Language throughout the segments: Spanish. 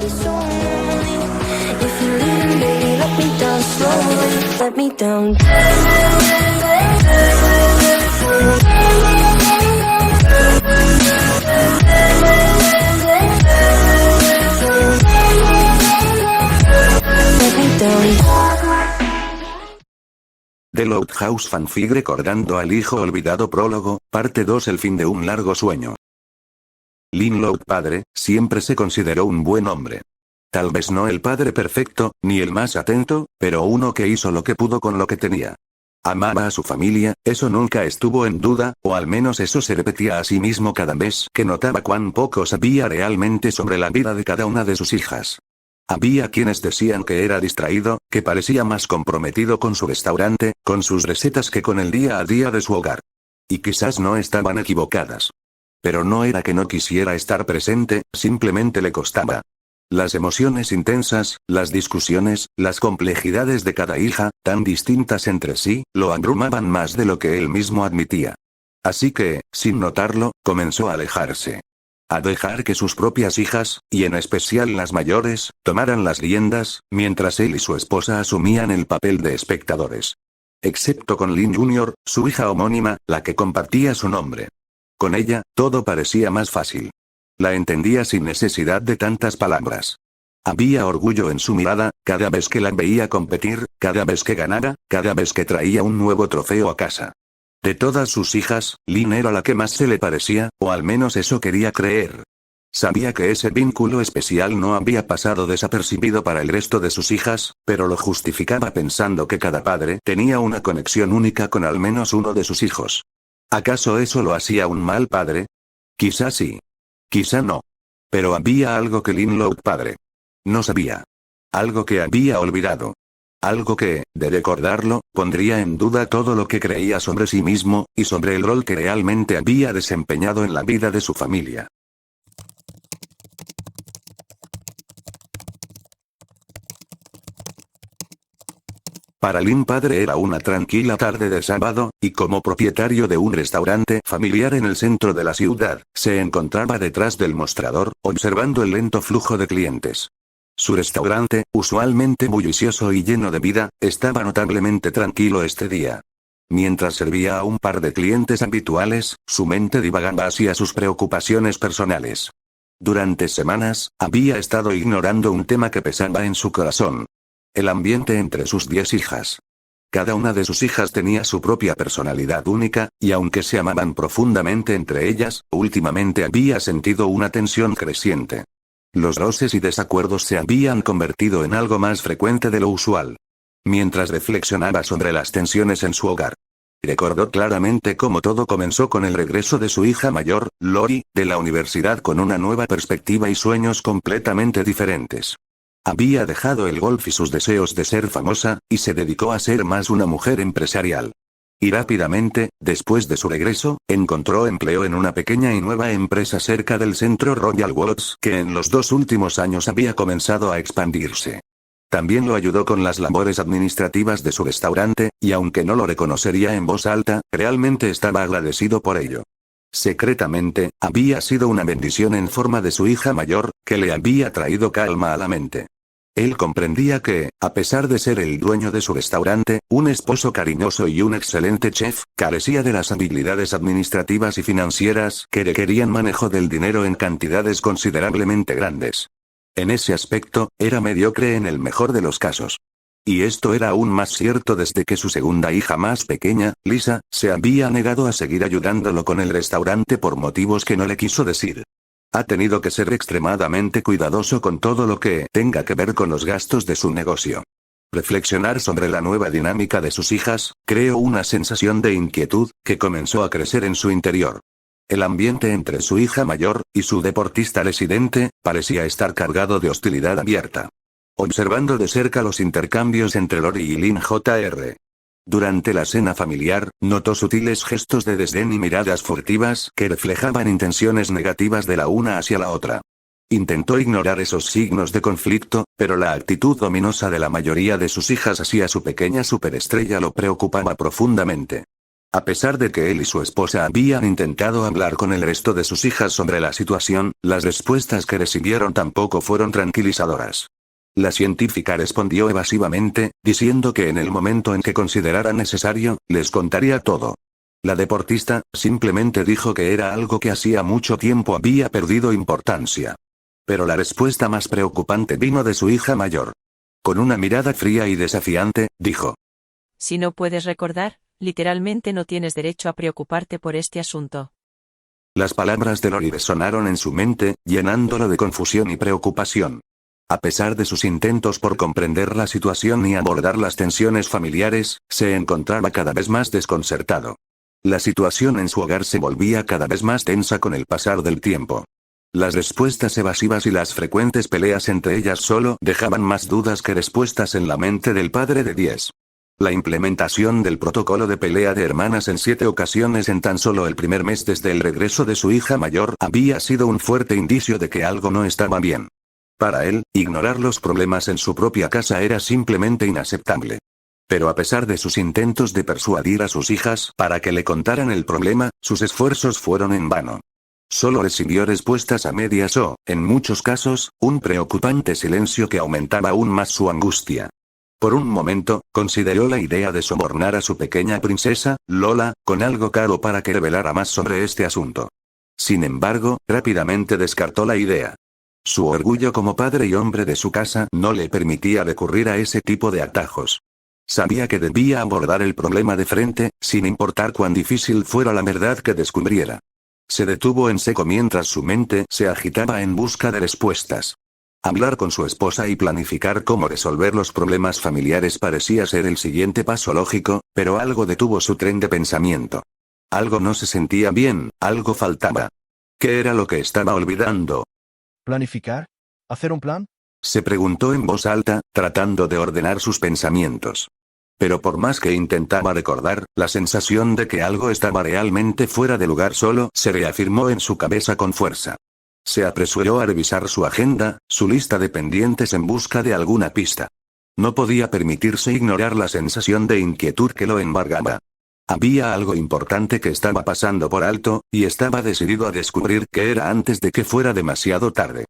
So lonely. If you're leaving, baby, let me down slowly. Let me down. Let me down. The Loudhouse Fanfic recordando al hijo olvidado prólogo, parte 2. El fin de un largo sueño. Lin Loud padre, siempre se consideró un buen hombre. Tal vez no el padre perfecto, ni el más atento, pero uno que hizo lo que pudo con lo que tenía. Amaba a su familia, eso nunca estuvo en duda, o al menos eso se repetía a sí mismo cada vez que notaba cuán poco sabía realmente sobre la vida de cada una de sus hijas. Había quienes decían que era distraído, que parecía más comprometido con su restaurante, con sus recetas que con el día a día de su hogar. Y quizás no estaban equivocadas. Pero no era que no quisiera estar presente, simplemente le costaba. Las emociones intensas, las discusiones, las complejidades de cada hija, tan distintas entre sí, lo abrumaban más de lo que él mismo admitía. Así que, sin notarlo, comenzó a alejarse. A dejar que sus propias hijas, y en especial las mayores, tomaran las riendas, mientras él y su esposa asumían el papel de espectadores. Excepto con Lin Jr., su hija homónima, la que compartía su nombre. Con ella, todo parecía más fácil. La entendía sin necesidad de tantas palabras. Había orgullo en su mirada, cada vez que la veía competir, cada vez que ganara, cada vez que traía un nuevo trofeo a casa. De todas sus hijas, Lin era la que más se le parecía, o al menos eso quería creer. Sabía que ese vínculo especial no había pasado desapercibido para el resto de sus hijas, pero lo justificaba pensando que cada padre tenía una conexión única con al menos uno de sus hijos. ¿Acaso eso lo hacía un mal padre? Quizá sí. Quizá no. Pero había algo que Lin Loud padre no sabía. Algo que había olvidado. Algo que, de recordarlo, pondría en duda todo lo que creía sobre sí mismo, y sobre el rol que realmente había desempeñado en la vida de su familia. Para Lin padre era una tranquila tarde de sábado, y como propietario de un restaurante familiar en el centro de la ciudad, se encontraba detrás del mostrador, observando el lento flujo de clientes. Su restaurante, usualmente bullicioso y lleno de vida, estaba notablemente tranquilo este día. Mientras servía a un par de clientes habituales, su mente divagaba hacia sus preocupaciones personales. Durante semanas, había estado ignorando un tema que pesaba en su corazón. El ambiente entre sus 10 hijas. Cada una de sus hijas tenía su propia personalidad única, y aunque se amaban profundamente entre ellas, últimamente había sentido una tensión creciente. Los roces y desacuerdos se habían convertido en algo más frecuente de lo usual. Mientras reflexionaba sobre las tensiones en su hogar, recordó claramente cómo todo comenzó con el regreso de su hija mayor, Lori, de la universidad con una nueva perspectiva y sueños completamente diferentes. Había dejado el golf y sus deseos de ser famosa, y se dedicó a ser más una mujer empresarial. Y rápidamente, después de su regreso, encontró empleo en una pequeña y nueva empresa cerca del centro Royal Woods, que en los 2 últimos años había comenzado a expandirse. También lo ayudó con las labores administrativas de su restaurante, y aunque no lo reconocería en voz alta, realmente estaba agradecido por ello. Secretamente, había sido una bendición en forma de su hija mayor, que le había traído calma a la mente. Él comprendía que, a pesar de ser el dueño de su restaurante, un esposo cariñoso y un excelente chef, carecía de las habilidades administrativas y financieras que requerían manejo del dinero en cantidades considerablemente grandes. En ese aspecto, era mediocre en el mejor de los casos. Y esto era aún más cierto desde que su segunda hija más pequeña, Lisa, se había negado a seguir ayudándolo con el restaurante por motivos que no le quiso decir. Ha tenido que ser extremadamente cuidadoso con todo lo que tenga que ver con los gastos de su negocio. Reflexionar sobre la nueva dinámica de sus hijas, creó una sensación de inquietud, que comenzó a crecer en su interior. El ambiente entre su hija mayor, y su deportista residente, parecía estar cargado de hostilidad abierta. Observando de cerca los intercambios entre Lori y Lin Jr. Durante la cena familiar, notó sutiles gestos de desdén y miradas furtivas que reflejaban intenciones negativas de la una hacia la otra. Intentó ignorar esos signos de conflicto, pero la actitud ominosa de la mayoría de sus hijas hacia su pequeña superestrella lo preocupaba profundamente. A pesar de que él y su esposa habían intentado hablar con el resto de sus hijas sobre la situación, las respuestas que recibieron tampoco fueron tranquilizadoras. La científica respondió evasivamente, diciendo que en el momento en que considerara necesario, les contaría todo. La deportista, simplemente dijo que era algo que hacía mucho tiempo había perdido importancia. Pero la respuesta más preocupante vino de su hija mayor. Con una mirada fría y desafiante, dijo: Si no puedes recordar, literalmente no tienes derecho a preocuparte por este asunto. Las palabras de Lori resonaron en su mente, llenándolo de confusión y preocupación. A pesar de sus intentos por comprender la situación y abordar las tensiones familiares, se encontraba cada vez más desconcertado. La situación en su hogar se volvía cada vez más tensa con el pasar del tiempo. Las respuestas evasivas y las frecuentes peleas entre ellas solo dejaban más dudas que respuestas en la mente del padre de 10. La implementación del protocolo de pelea de hermanas en 7 ocasiones en tan solo el primer mes desde el regreso de su hija mayor había sido un fuerte indicio de que algo no estaba bien. Para él, ignorar los problemas en su propia casa era simplemente inaceptable. Pero a pesar de sus intentos de persuadir a sus hijas para que le contaran el problema, sus esfuerzos fueron en vano. Solo recibió respuestas a medias o, en muchos casos, un preocupante silencio que aumentaba aún más su angustia. Por un momento, consideró la idea de sobornar a su pequeña princesa, Lola, con algo caro para que revelara más sobre este asunto. Sin embargo, rápidamente descartó la idea. Su orgullo como padre y hombre de su casa no le permitía recurrir a ese tipo de atajos. Sabía que debía abordar el problema de frente, sin importar cuán difícil fuera la verdad que descubriera. Se detuvo en seco mientras su mente se agitaba en busca de respuestas. Hablar con su esposa y planificar cómo resolver los problemas familiares parecía ser el siguiente paso lógico, pero algo detuvo su tren de pensamiento. Algo no se sentía bien, algo faltaba. ¿Qué era lo que estaba olvidando? ¿Planificar? ¿Hacer un plan? Se preguntó en voz alta, tratando de ordenar sus pensamientos. Pero por más que intentaba recordar, la sensación de que algo estaba realmente fuera de lugar solo se reafirmó en su cabeza con fuerza. Se apresuró a revisar su agenda, su lista de pendientes en busca de alguna pista. No podía permitirse ignorar la sensación de inquietud que lo embargaba. Había algo importante que estaba pasando por alto, y estaba decidido a descubrir qué era antes de que fuera demasiado tarde.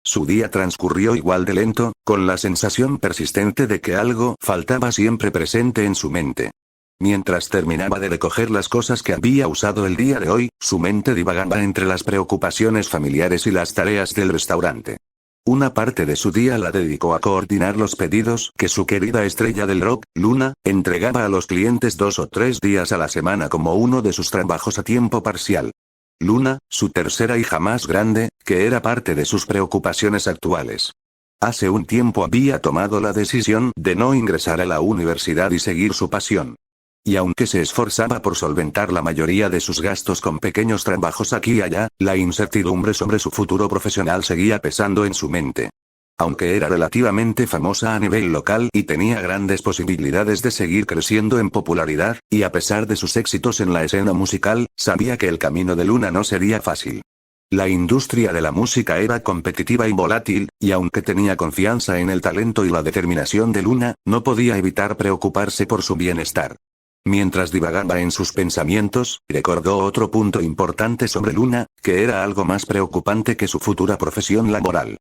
Su día transcurrió igual de lento, con la sensación persistente de que algo faltaba siempre presente en su mente. Mientras terminaba de recoger las cosas que había usado el día de hoy, su mente divagaba entre las preocupaciones familiares y las tareas del restaurante. Una parte de su día la dedicó a coordinar los pedidos que su querida estrella del rock, Luna, entregaba a los clientes 2 o 3 días a la semana como uno de sus trabajos a tiempo parcial. Luna, su tercera hija más grande, que era parte de sus preocupaciones actuales. Hace un tiempo había tomado la decisión de no ingresar a la universidad y seguir su pasión. Y aunque se esforzaba por solventar la mayoría de sus gastos con pequeños trabajos aquí y allá, la incertidumbre sobre su futuro profesional seguía pesando en su mente. Aunque era relativamente famosa a nivel local y tenía grandes posibilidades de seguir creciendo en popularidad, y a pesar de sus éxitos en la escena musical, sabía que el camino de Luna no sería fácil. La industria de la música era competitiva y volátil, y aunque tenía confianza en el talento y la determinación de Luna, no podía evitar preocuparse por su bienestar. Mientras divagaba en sus pensamientos, recordó otro punto importante sobre Luna, que era algo más preocupante que su futura profesión laboral.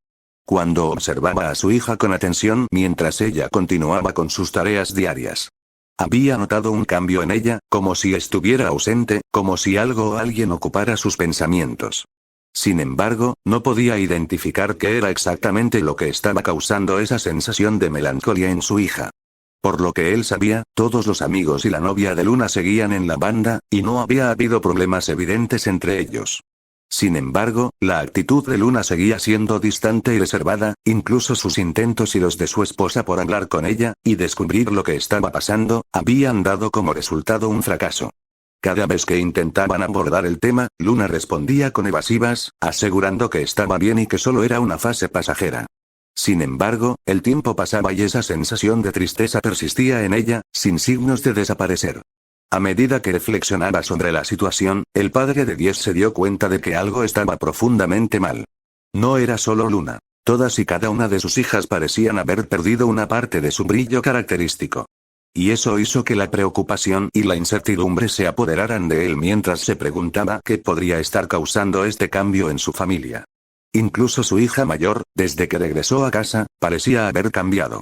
Cuando observaba a su hija con atención mientras ella continuaba con sus tareas diarias, había notado un cambio en ella, como si estuviera ausente, como si algo o alguien ocupara sus pensamientos. Sin embargo, no podía identificar qué era exactamente lo que estaba causando esa sensación de melancolía en su hija. Por lo que él sabía, todos los amigos y la novia de Luna seguían en la banda, y no había habido problemas evidentes entre ellos. Sin embargo, la actitud de Luna seguía siendo distante y reservada, incluso sus intentos y los de su esposa por hablar con ella, y descubrir lo que estaba pasando, habían dado como resultado un fracaso. Cada vez que intentaban abordar el tema, Luna respondía con evasivas, asegurando que estaba bien y que solo era una fase pasajera. Sin embargo, el tiempo pasaba y esa sensación de tristeza persistía en ella, sin signos de desaparecer. A medida que reflexionaba sobre la situación, el padre de 10 se dio cuenta de que algo estaba profundamente mal. No era solo Luna. Todas y cada una de sus hijas parecían haber perdido una parte de su brillo característico. Y eso hizo que la preocupación y la incertidumbre se apoderaran de él mientras se preguntaba qué podría estar causando este cambio en su familia. Incluso su hija mayor, desde que regresó a casa, parecía haber cambiado.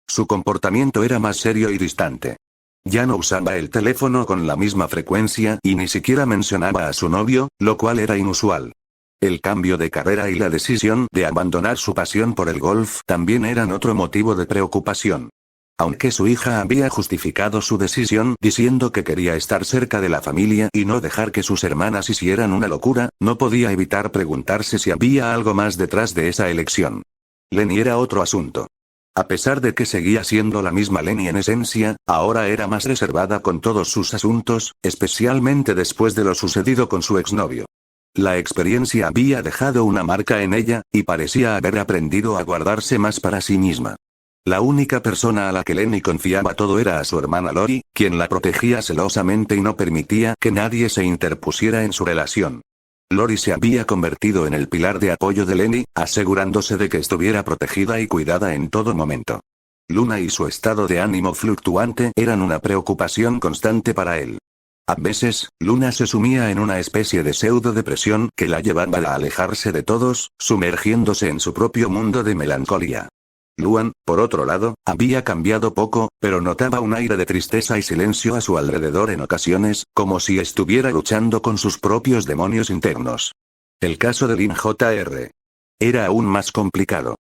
Su comportamiento era más serio y distante. Ya no usaba el teléfono con la misma frecuencia y ni siquiera mencionaba a su novio, lo cual era inusual. El cambio de carrera y la decisión de abandonar su pasión por el golf también eran otro motivo de preocupación. Aunque su hija había justificado su decisión diciendo que quería estar cerca de la familia y no dejar que sus hermanas hicieran una locura, no podía evitar preguntarse si había algo más detrás de esa elección. Lenny era otro asunto. A pesar de que seguía siendo la misma Lenny en esencia, ahora era más reservada con todos sus asuntos, especialmente después de lo sucedido con su exnovio. La experiencia había dejado una marca en ella, y parecía haber aprendido a guardarse más para sí misma. La única persona a la que Lenny confiaba todo era a su hermana Lori, quien la protegía celosamente y no permitía que nadie se interpusiera en su relación. Lori se había convertido en el pilar de apoyo de Lenny, asegurándose de que estuviera protegida y cuidada en todo momento. Luna y su estado de ánimo fluctuante eran una preocupación constante para él. A veces, Luna se sumía en una especie de pseudo-depresión que la llevaba a alejarse de todos, sumergiéndose en su propio mundo de melancolía. Luan, por otro lado, había cambiado poco, pero notaba un aire de tristeza y silencio a su alrededor en ocasiones, como si estuviera luchando con sus propios demonios internos. El caso de Lin Jr. era aún más complicado.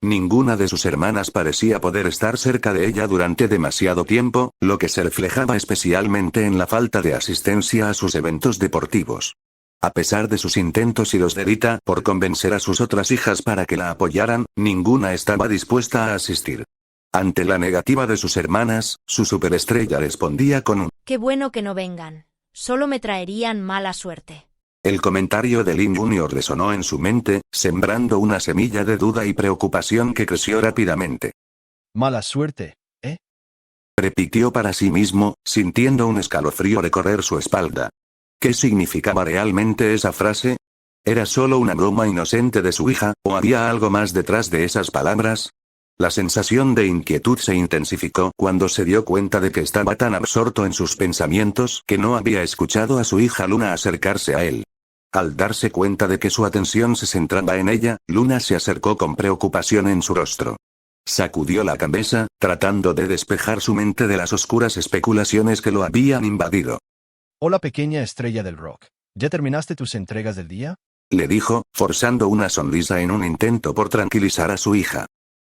Ninguna de sus hermanas parecía poder estar cerca de ella durante demasiado tiempo, lo que se reflejaba especialmente en la falta de asistencia a sus eventos deportivos. A pesar de sus intentos y los de Rita por convencer a sus otras hijas para que la apoyaran, ninguna estaba dispuesta a asistir. Ante la negativa de sus hermanas, su superestrella respondía con un «Qué bueno que no vengan. Solo me traerían mala suerte». El comentario de Lin Jr. resonó en su mente, sembrando una semilla de duda y preocupación que creció rápidamente. Mala suerte, ¿eh? Repitió para sí mismo, sintiendo un escalofrío recorrer su espalda. ¿Qué significaba realmente esa frase? ¿Era solo una broma inocente de su hija, o había algo más detrás de esas palabras? La sensación de inquietud se intensificó cuando se dio cuenta de que estaba tan absorto en sus pensamientos que no había escuchado a su hija Luna acercarse a él. Al darse cuenta de que su atención se centraba en ella, Luna se acercó con preocupación en su rostro. Sacudió la cabeza, tratando de despejar su mente de las oscuras especulaciones que lo habían invadido. Hola pequeña estrella del rock. ¿Ya terminaste tus entregas del día? Le dijo, forzando una sonrisa en un intento por tranquilizar a su hija.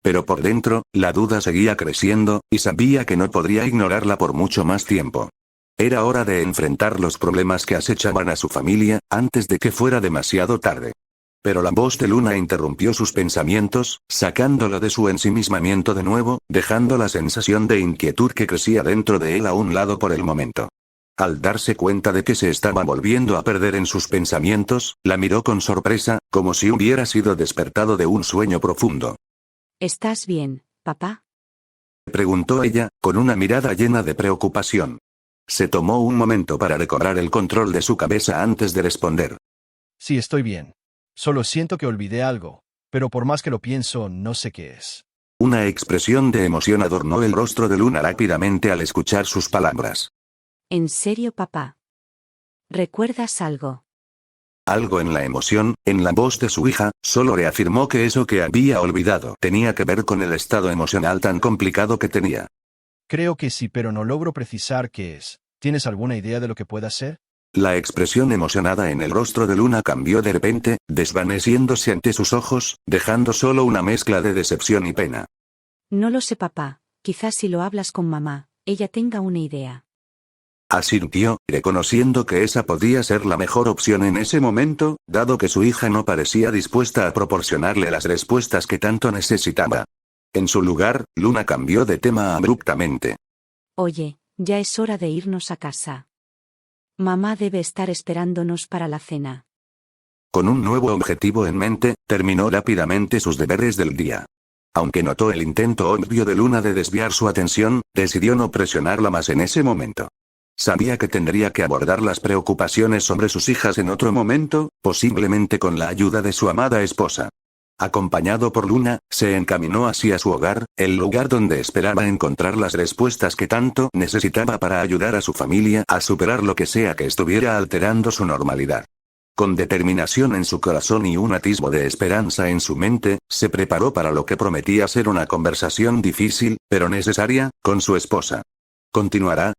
Pero por dentro, la duda seguía creciendo, y sabía que no podría ignorarla por mucho más tiempo. Era hora de enfrentar los problemas que acechaban a su familia, antes de que fuera demasiado tarde. Pero la voz de Luna interrumpió sus pensamientos, sacándolo de su ensimismamiento de nuevo, dejando la sensación de inquietud que crecía dentro de él a un lado por el momento. Al darse cuenta de que se estaba volviendo a perder en sus pensamientos, la miró con sorpresa, como si hubiera sido despertado de un sueño profundo. ¿Estás bien, papá? Preguntó ella, con una mirada llena de preocupación. Se tomó un momento para recobrar el control de su cabeza antes de responder. Sí, estoy bien. Solo siento que olvidé algo, pero por más que lo pienso, no sé qué es. Una expresión de emoción adornó el rostro de Luna rápidamente al escuchar sus palabras. ¿En serio, papá? ¿Recuerdas algo? Algo en la emoción, en la voz de su hija, solo reafirmó que eso que había olvidado tenía que ver con el estado emocional tan complicado que tenía. Creo que sí, pero no logro precisar qué es. ¿Tienes alguna idea de lo que pueda ser? La expresión emocionada en el rostro de Luna cambió de repente, desvaneciéndose ante sus ojos, dejando solo una mezcla de decepción y pena. No lo sé, papá. Quizás si lo hablas con mamá, ella tenga una idea. Asintió, reconociendo que esa podía ser la mejor opción en ese momento, dado que su hija no parecía dispuesta a proporcionarle las respuestas que tanto necesitaba. En su lugar, Luna cambió de tema abruptamente. Oye, ya es hora de irnos a casa. Mamá debe estar esperándonos para la cena. Con un nuevo objetivo en mente, terminó rápidamente sus deberes del día. Aunque notó el intento obvio de Luna de desviar su atención, decidió no presionarla más en ese momento. Sabía que tendría que abordar las preocupaciones sobre sus hijas en otro momento, posiblemente con la ayuda de su amada esposa. Acompañado por Luna, se encaminó hacia su hogar, el lugar donde esperaba encontrar las respuestas que tanto necesitaba para ayudar a su familia a superar lo que sea que estuviera alterando su normalidad. Con determinación en su corazón y un atisbo de esperanza en su mente, se preparó para lo que prometía ser una conversación difícil, pero necesaria, con su esposa. Continuará,